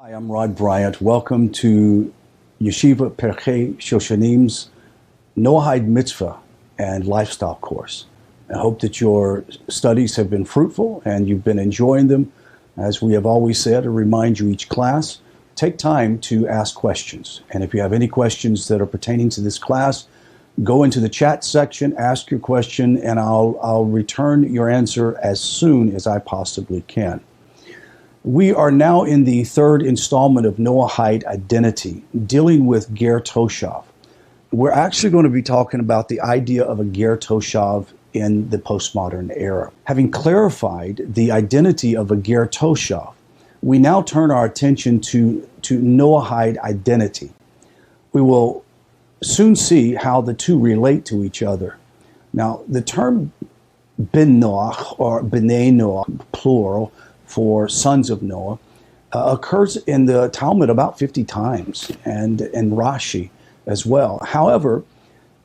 Hi, I'm Rod Bryant. Welcome to Yeshiva Perchei Shoshanim's Noahide Mitzvah and Lifestyle course. I hope that your studies have been fruitful and you've been enjoying them. As we have always said, to remind you each class, take time to ask questions. And if you have any questions that are pertaining to this class, go into the chat section, ask your question, and I'll return your answer as soon as I possibly can. We are now in the third installment of Noahide Identity, dealing with Ger Toshav. We're actually going to be talking about the idea of a Ger Toshav in the postmodern era. Having clarified the identity of a Ger Toshav, we now turn our attention to Noahide identity. We will soon see how the two relate to each other. Now, the term Ben Noach, or B'nai Noach, plural, for sons of Noah, occurs in the Talmud about 50 times, and in Rashi as well. However,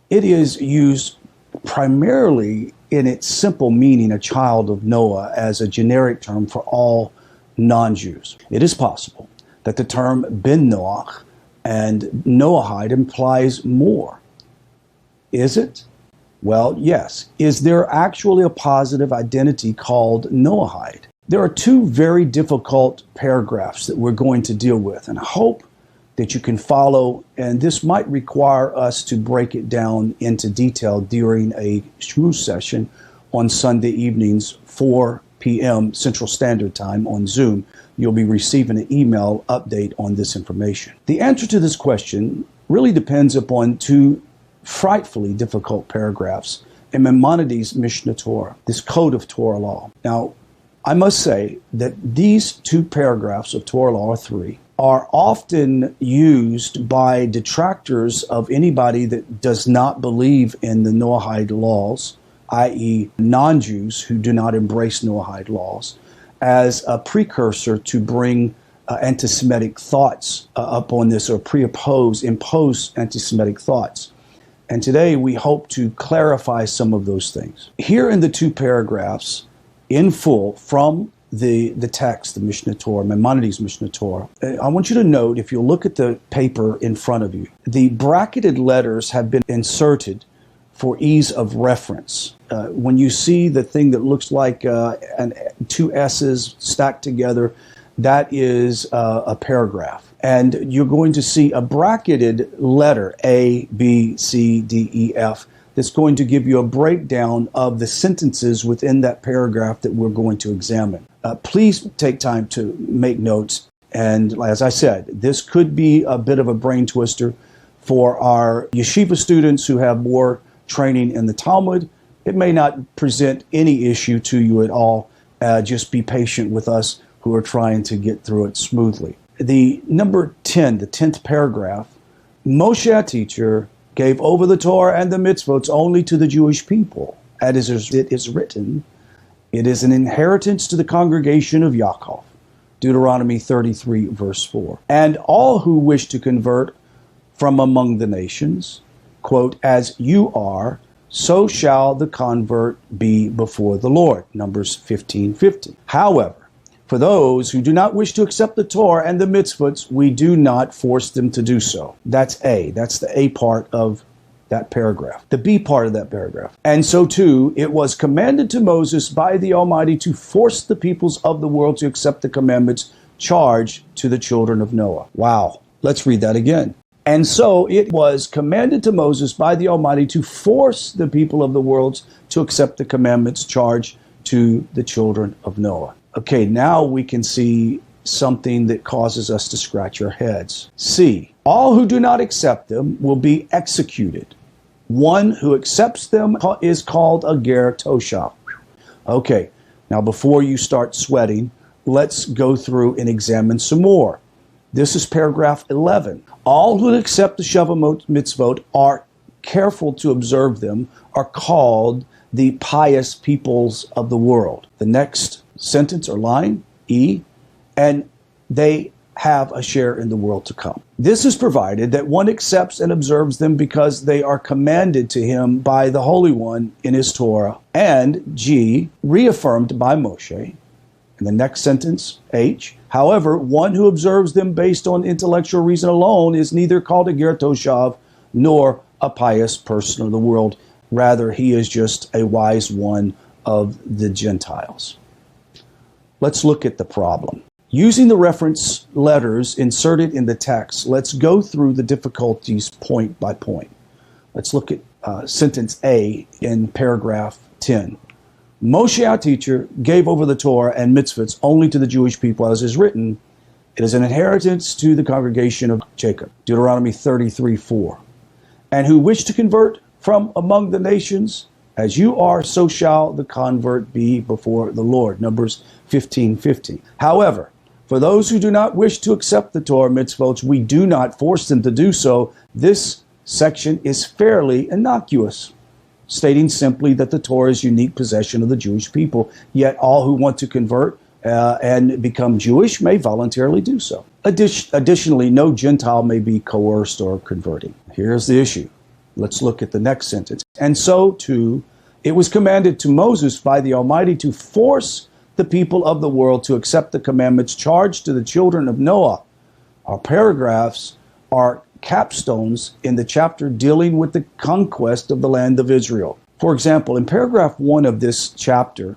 it is used primarily in its simple meaning, a child of Noah, as a generic term for all non-Jews. It is possible that the term Ben Noach and Noahide implies more. Is it? Well, yes. Is there actually a positive identity called Noahide? There are two very difficult paragraphs that we're going to deal with, and I hope that you can follow, and this might require us to break it down into detail during a shmooze session on Sunday evenings, 4 p.m. Central Standard Time on Zoom. You'll be receiving an email update on this information. The answer to this question really depends upon two frightfully difficult paragraphs in Maimonides' Mishnah Torah, this code of Torah law. Now, I must say that these two paragraphs of Torah law, or three, are often used by detractors of anybody that does not believe in the Noahide laws, i.e. non-Jews who do not embrace Noahide laws, as a precursor to bring anti-Semitic thoughts upon this, or impose anti-Semitic thoughts. And today we hope to clarify some of those things. Here in the two paragraphs, in full from the text, the Mishnah Torah, Maimonides' Mishnah Torah, I want you to note, if you look at the paper in front of you, the bracketed letters have been inserted for ease of reference. When you see the thing that looks like two S's stacked together, that is a paragraph. And you're going to see a bracketed letter, A, B, C, D, E, F, that's going to give you a breakdown of the sentences within that paragraph that we're going to examine. Please take time to make notes. And as I said, this could be a bit of a brain twister for our yeshiva students who have more training in the Talmud. It may not present any issue to you at all. Just be patient with us who are trying to get through it smoothly. The number 10, the 10th paragraph, Moshe, our teacher, gave over the Torah and the mitzvot only to the Jewish people. As it is written, it is an inheritance to the congregation of Yaakov. Deuteronomy 33, verse 4. And all who wish to convert from among the nations, quote, as you are, so shall the convert be before the Lord. Numbers 15:50. However, for those who do not wish to accept the Torah and the mitzvot, we do not force them to do so. That's A. That's the A part of that paragraph. The B part of that paragraph. And so too, it was commanded to Moses by the Almighty to force the peoples of the world to accept the commandments charged to the children of Noah. Wow. Let's read that again. And so it was commanded to Moses by the Almighty to force the people of the world to accept the commandments charged to the children of Noah. Okay, now we can see something that causes us to scratch our heads. C, all who do not accept them will be executed. One who accepts them is called a Ger Toshav. Okay, now before you start sweating, let's go through and examine some more. This is paragraph 11. All who accept the Shavamot mitzvot, are careful to observe them, are called the pious peoples of the world. The next sentence or line, E, and they have a share in the world to come. This is provided that one accepts and observes them because they are commanded to him by the Holy One in his Torah, and G, reaffirmed by Moshe. In the next sentence, H, However, one who observes them based on intellectual reason alone is neither called a ger toshav nor a pious person of the world. Rather, he is just a wise one of the Gentiles. Let's look at the problem. Using the reference letters inserted in the text, let's go through the difficulties point by point. Let's look at sentence A in paragraph 10. Moshe, our teacher, gave over the Torah and mitzvahs only to the Jewish people, as is written, it is an inheritance to the congregation of Jacob. Deuteronomy 33:4. And who wish to convert from among the nations, as you are, so shall the convert be before the Lord. Numbers 15:15. However, for those who do not wish to accept the Torah mitzvot, we do not force them to do so. This section is fairly innocuous, stating simply that the Torah is unique possession of the Jewish people, yet all who want to convert and become Jewish may voluntarily do so. Additionally, no Gentile may be coerced or converting. Here's the issue. Let's look at the next sentence. And so, too, it was commanded to Moses by the Almighty to force the people of the world to accept the commandments charged to the children of Noah. Our paragraphs are capstones in the chapter dealing with the conquest of the land of Israel. For example, in paragraph 1 of this chapter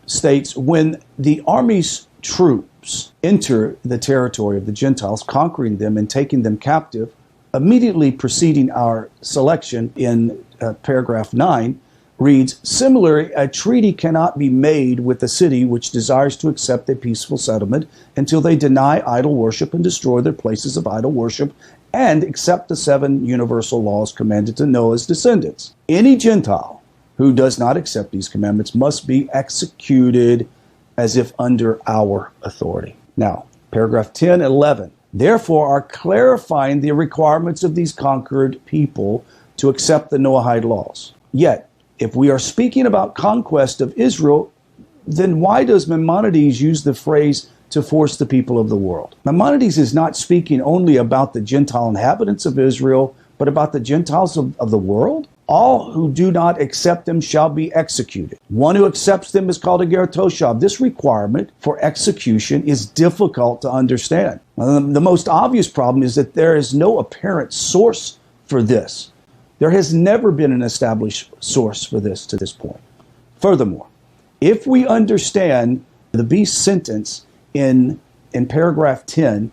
states, when the army's troops enter the territory of the Gentiles, conquering them and taking them captive, immediately preceding our selection in paragraph 9, reads, similarly, a treaty cannot be made with the city which desires to accept a peaceful settlement until they deny idol worship and destroy their places of idol worship and accept the 7 universal laws commanded to Noah's descendants. Any Gentile who does not accept these commandments must be executed as if under our authority. Now, paragraph 10:11. Therefore are clarifying the requirements of these conquered people to accept the Noahide laws. Yet, if we are speaking about conquest of Israel, then why does Maimonides use the phrase to force the people of the world? Maimonides is not speaking only about the Gentile inhabitants of Israel, but about the Gentiles of the world. All who do not accept them shall be executed. One who accepts them is called a ger toshav. This requirement for execution is difficult to understand. The most obvious problem is that there is no apparent source for this. There has never been an established source for this to this point. Furthermore, if we understand the B sentence in paragraph 10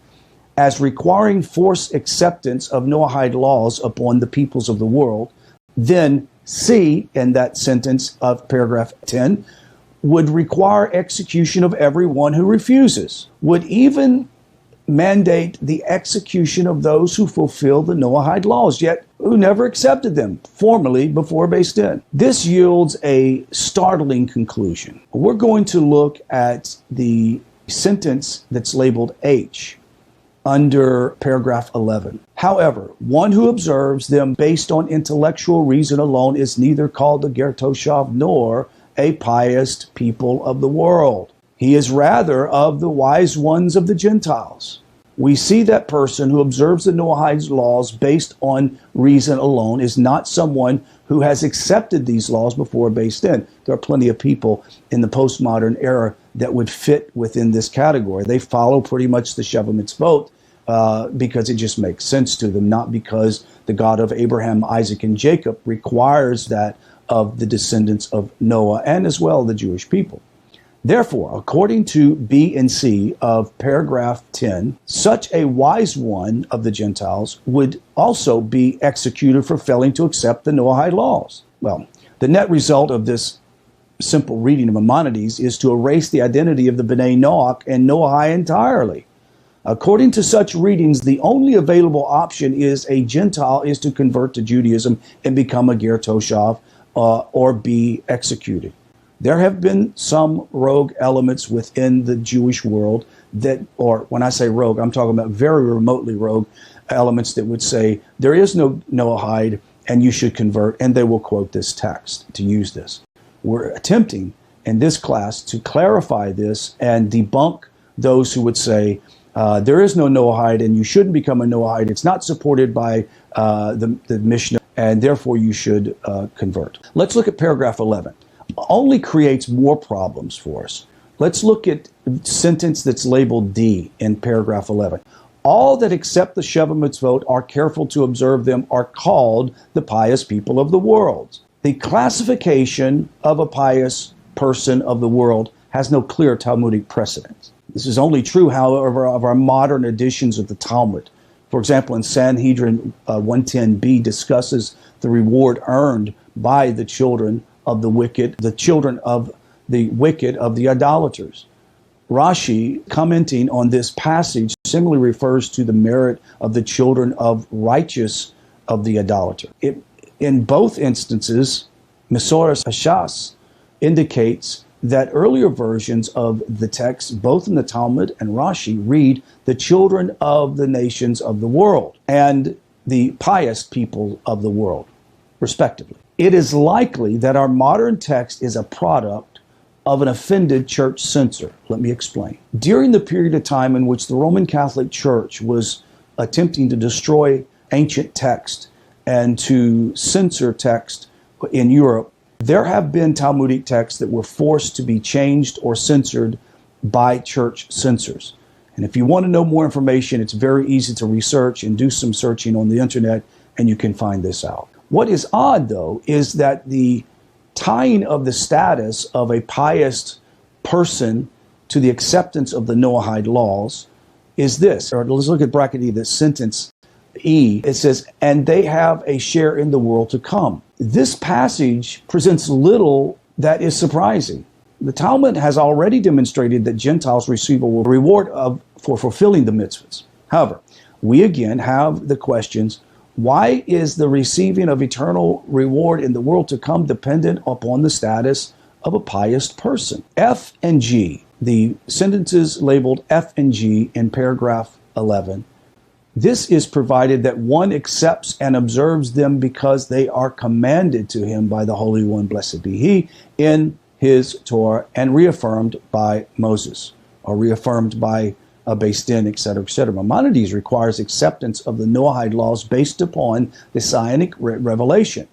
as requiring forced acceptance of Noahide laws upon the peoples of the world, then C in that sentence of paragraph 10 would require execution of everyone who refuses, would even mandate the execution of those who fulfill the Noahide laws, yet who never accepted them formally before Beis Din. This yields a startling conclusion. We're going to look at the sentence that's labeled H under paragraph 11. However, one who observes them based on intellectual reason alone is neither called a ger toshav nor a pious people of the world. He is rather of the wise ones of the Gentiles. We see that person who observes the Noahide laws based on reason alone is not someone who has accepted these laws before Beis Din. There are plenty of people in the postmodern era that would fit within this category. They follow pretty much the Sheva Mitzvot because it just makes sense to them, not because the God of Abraham, Isaac, and Jacob requires that of the descendants of Noah and as well the Jewish people. Therefore, according to B and C of paragraph 10, such a wise one of the Gentiles would also be executed for failing to accept the Noahide laws. Well, the net result of this simple reading of Maimonides is to erase the identity of the B'nai Noach and Noahide entirely. According to such readings, the only available option is a Gentile is to convert to Judaism and become a ger toshav or be executed. There have been some rogue elements within the Jewish world that, or when I say rogue, I'm talking about very remotely rogue elements that would say there is no Noahide and you should convert, and they will quote this text to use this. We're attempting in this class to clarify this and debunk those who would say there is no Noahide and you shouldn't become a Noahide. It's not supported by the Mishnah, and therefore you should convert. Let's look at paragraph 11. Only creates more problems for us. Let's look at a sentence that's labeled D in paragraph 11. All that accept the Sheva Mitzvot are careful to observe them are called the pious people of the world. The classification of a pious person of the world has no clear Talmudic precedent. This is only true, however, of our modern editions of the Talmud. For example, in Sanhedrin 110b discusses the reward earned by the children of the wicked, of the idolaters. Rashi, commenting on this passage, similarly refers to the merit of the children of righteous of the idolater. In both instances, Mesoras Hashas indicates that earlier versions of the text, both in the Talmud and Rashi, read the children of the nations of the world and the pious people of the world, respectively. It is likely that our modern text is a product of an offended church censor. Let me explain. During the period of time in which the Roman Catholic Church was attempting to destroy ancient text and to censor text in Europe, there have been Talmudic texts that were forced to be changed or censored by church censors. And if you want to know more information, it's very easy to research and do some searching on the internet, and you can find this out. What is odd, though, is that the tying of the status of a pious person to the acceptance of the Noahide laws is this. Or let's look at bracket E, the sentence E. It says, and they have a share in the world to come. This passage presents little that is surprising. The Talmud has already demonstrated that Gentiles receive a reward for fulfilling the mitzvahs. However, we again have the questions, why is the receiving of eternal reward in the world to come dependent upon the status of a pious person? F and G, the sentences labeled F and G in paragraph 11, this is provided that one accepts and observes them because they are commanded to him by the Holy One, blessed be he, in his Torah and reaffirmed by Moses, or reaffirmed by Beis Din, etc., etc. Maimonides requires acceptance of the Noahide laws based upon the Sinaitic revelation,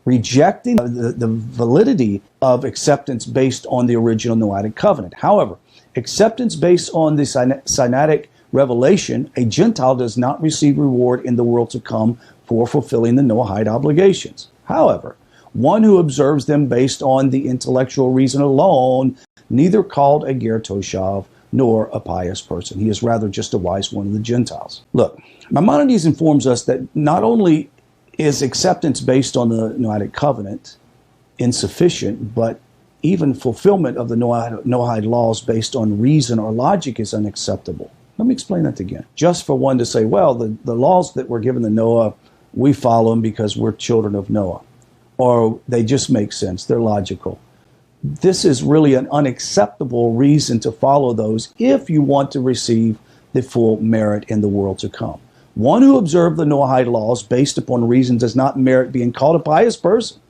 rejecting the validity of acceptance based on the original Noahidic covenant. However, acceptance based on the Sinaitic revelation, a Gentile does not receive reward in the world to come for fulfilling the Noahide obligations. However, one who observes them based on the intellectual reason alone, neither called a ger toshav nor a pious person. He is rather just a wise one of the Gentiles. Look, Maimonides informs us that not only is acceptance based on the Noahidic covenant insufficient, but even fulfillment of the Noahide laws based on reason or logic is unacceptable. Let me explain that again. Just for one to say, well, the laws that were given to Noah, we follow them because we're children of Noah. Or they just make sense, they're logical. This is really an unacceptable reason to follow those if you want to receive the full merit in the world to come. One who observed the Noahide laws based upon reason does not merit being called a pious person,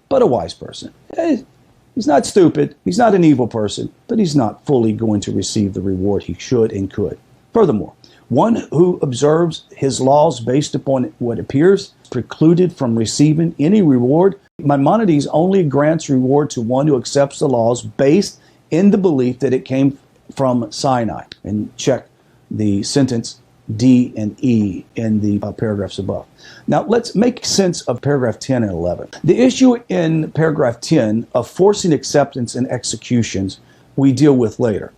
but a wise person. He's not stupid, he's not an evil person, but he's not fully going to receive the reward he should and could. Furthermore, one who observes his laws based upon what appears precluded from receiving any reward. Maimonides only grants reward to one who accepts the laws based in the belief that it came from Sinai. And check the sentence D and E in the paragraphs above. Now let's make sense of paragraph 10 and 11. The issue in paragraph 10 of forcing acceptance and executions we deal with later.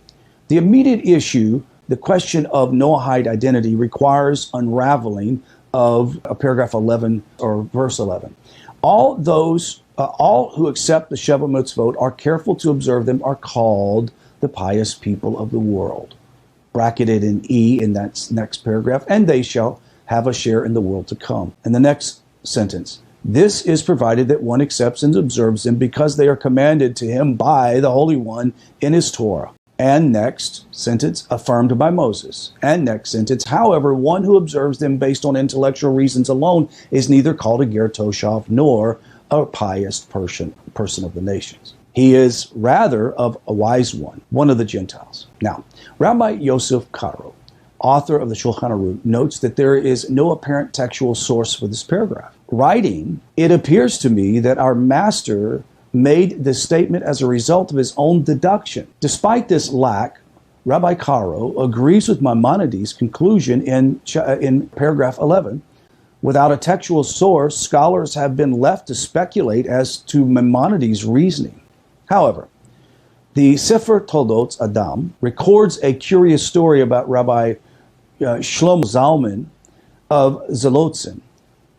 The immediate issue, the question of Noahide identity, requires unraveling of paragraph 11 or verse 11. All who accept the Sheva Mitzvot are careful to observe them are called the pious people of the world. Bracketed in E in that next paragraph, and they shall have a share in the world to come. And the next sentence, this is provided that one accepts and observes them because they are commanded to him by the Holy One in his Torah. And next sentence, affirmed by Moses. And next sentence, however, one who observes them based on intellectual reasons alone is neither called a ger toshav nor a pious person of the nations. He is rather of a wise one of the Gentiles. Now, Rabbi Yosef Karo, author of the Shulchan Aruch, notes that there is no apparent textual source for this paragraph. Writing, it appears to me that our master made this statement as a result of his own deduction. Despite this lack, Rabbi Caro agrees with Maimonides' conclusion in paragraph 11. Without a textual source, scholars have been left to speculate as to Maimonides' reasoning. However, the Sefer Toldot Adam records a curious story about Rabbi Shlomo Zalman of Zolotzin,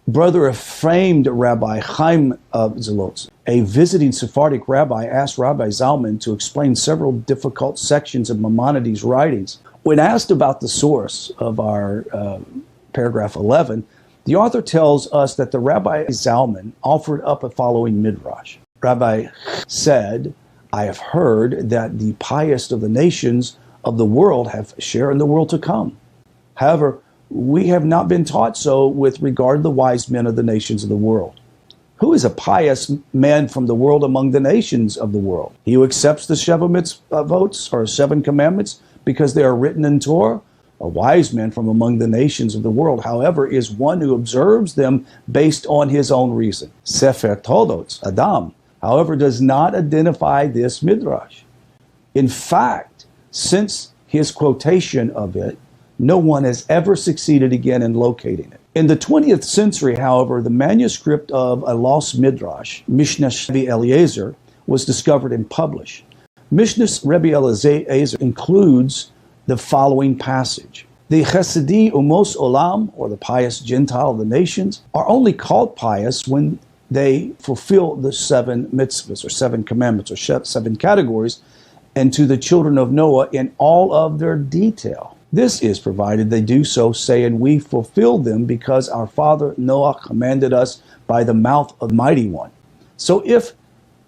brother of famed Rabbi Chaim of Zolotzin. A visiting Sephardic rabbi asked Rabbi Zalman to explain several difficult sections of Maimonides' writings. When asked about the source of our paragraph 11, the author tells us that the Rabbi Zalman offered up a following midrash. Rabbi said, I have heard that the pious of the nations of the world have share in the world to come. However, we have not been taught so with regard to the wise men of the nations of the world. Who is a pious man from the world among the nations of the world? He who accepts the Sheva mitzvot, or 7 commandments, because they are written in Torah? A wise man from among the nations of the world, however, is one who observes them based on his own reason. Sefer Toldot Adam, however, does not identify this midrash. In fact, since his quotation of it, no one has ever succeeded again in locating it. In the 20th century, however, the manuscript of a lost midrash, Mishnah Rebbe Eliezer, was discovered and published. Mishnah Rebbe Eliezer includes the following passage. The Chesedi Umos Olam, or the pious Gentile of the nations, are only called pious when they fulfill the 7 mitzvahs, or 7 commandments, or 7 categories, and to the children of Noah in all of their detail. This is provided they do so, saying, we fulfill them because our father Noah commanded us by the mouth of the Mighty One. So if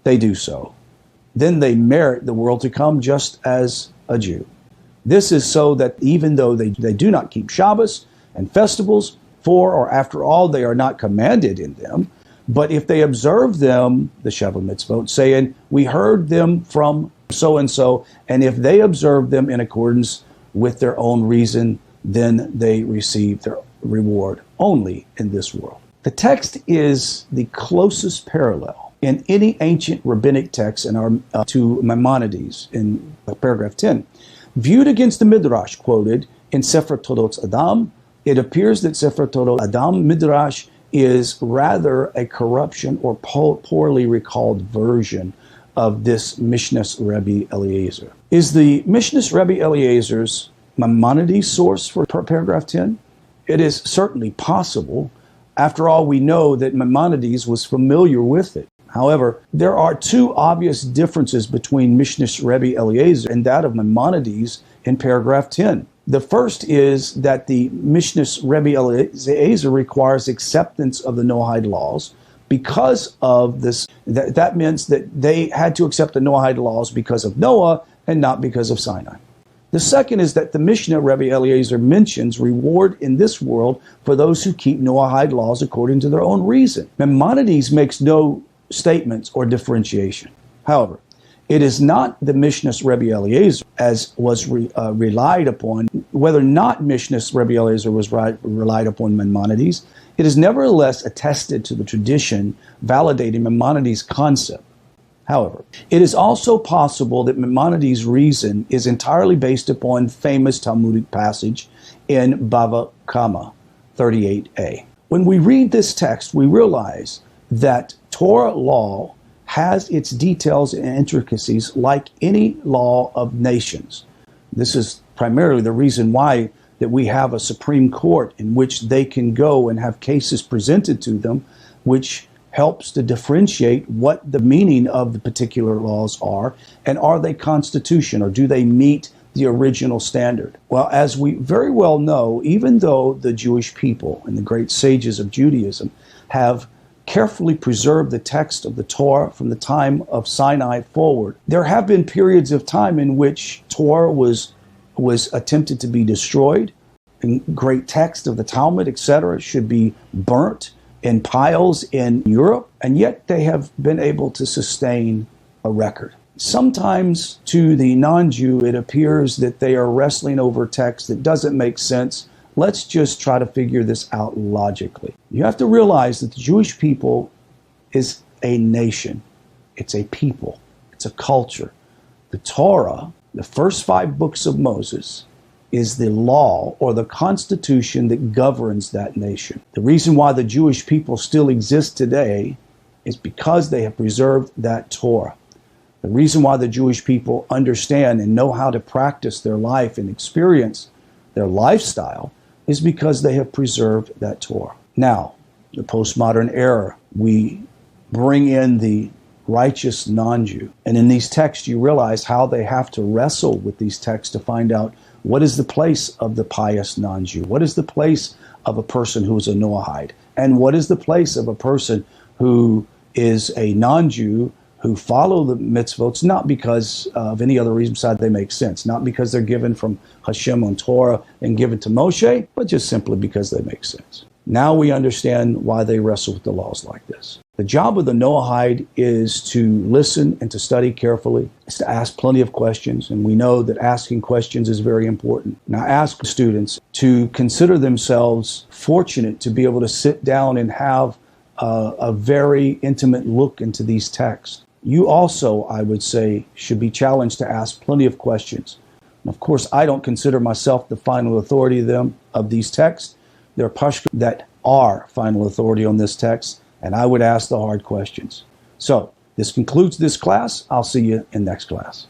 they do so, then they merit the world to come just as a Jew. This is so that even though they do not keep Shabbos and festivals, for or after all they are not commanded in them, but if they observe them, the Sheva mitzvot, saying, we heard them from so-and-so, and if they observe them in accordance with their own reason, then they receive their reward only in this world. The text is the closest parallel in any ancient rabbinic text in our to Maimonides in paragraph 10. Viewed against the midrash quoted in Sefer Toldot Adam, it appears that Sefer Toldot Adam midrash is rather a corruption or poorly recalled version of this Mishnah Rebbe Eliezer. Is the Mishnah Rebbe Eliezer's Maimonides source for paragraph 10? It is certainly possible. After all, we know that Maimonides was familiar with it. However, there are 2 obvious differences between Mishnah Rebbe Eliezer and that of Maimonides in paragraph 10. The first is that the Mishnah Rebbe Eliezer requires acceptance of the Noahide laws. Because of this, that means that they had to accept the Noahide laws because of Noah and not because of Sinai. The second is that the Mishnah Rebbe Eliezer mentions reward in this world for those who keep Noahide laws according to their own reason. Maimonides makes no statements or differentiation. However, it is not the Mishnah Rebbe Eliezer as was relied upon. Whether or not Mishnah Rebbe Eliezer was relied upon Maimonides, it is nevertheless attested to the tradition validating Maimonides' concept. However, it is also possible that Maimonides' reason is entirely based upon famous Talmudic passage in Bava Kama 38a. When we read this text, we realize that Torah law has its details and intricacies like any law of nations. This is primarily the reason why that we have a Supreme Court in which they can go and have cases presented to them, which helps to differentiate what the meaning of the particular laws are, and are they constitutional, or do they meet the original standard? Well, as we very well know, even though the Jewish people and the great sages of Judaism have carefully preserved the text of the Torah from the time of Sinai forward, there have been periods of time in which Torah was attempted to be destroyed, and great text of the Talmud, etc., should be burnt in piles in Europe, and yet they have been able to sustain a record. Sometimes to the non-Jew, it appears that they are wrestling over text that doesn't make sense. Let's just try to figure this out logically. You have to realize that the Jewish people is a nation. It's a people. It's a culture. The Torah, the first 5 books of Moses, is the law or the constitution that governs that nation. The reason why the Jewish people still exist today is because they have preserved that Torah. The reason why the Jewish people understand and know how to practice their life and experience their lifestyle is because they have preserved that Torah. Now, the postmodern era, we bring in the righteous non-Jew. And in these texts, you realize how they have to wrestle with these texts to find out what is the place of the pious non-Jew? What is the place of a person who is a Noahide? And what is the place of a person who is a non-Jew who follow the mitzvot, not because of any other reason besides they make sense, not because they're given from Hashem on Torah and given to Moshe, but just simply because they make sense. Now we understand why they wrestle with the laws like this. The job of the Noahide is to listen and to study carefully. It's to ask plenty of questions, and we know that asking questions is very important. Now ask students to consider themselves fortunate to be able to sit down and have a very intimate look into these texts. You also, I would say, should be challenged to ask plenty of questions. And of course, I don't consider myself the final authority of these texts. There are pashtuns that are final authority on this text, and I would ask the hard questions. So this concludes this class. I'll see you in next class.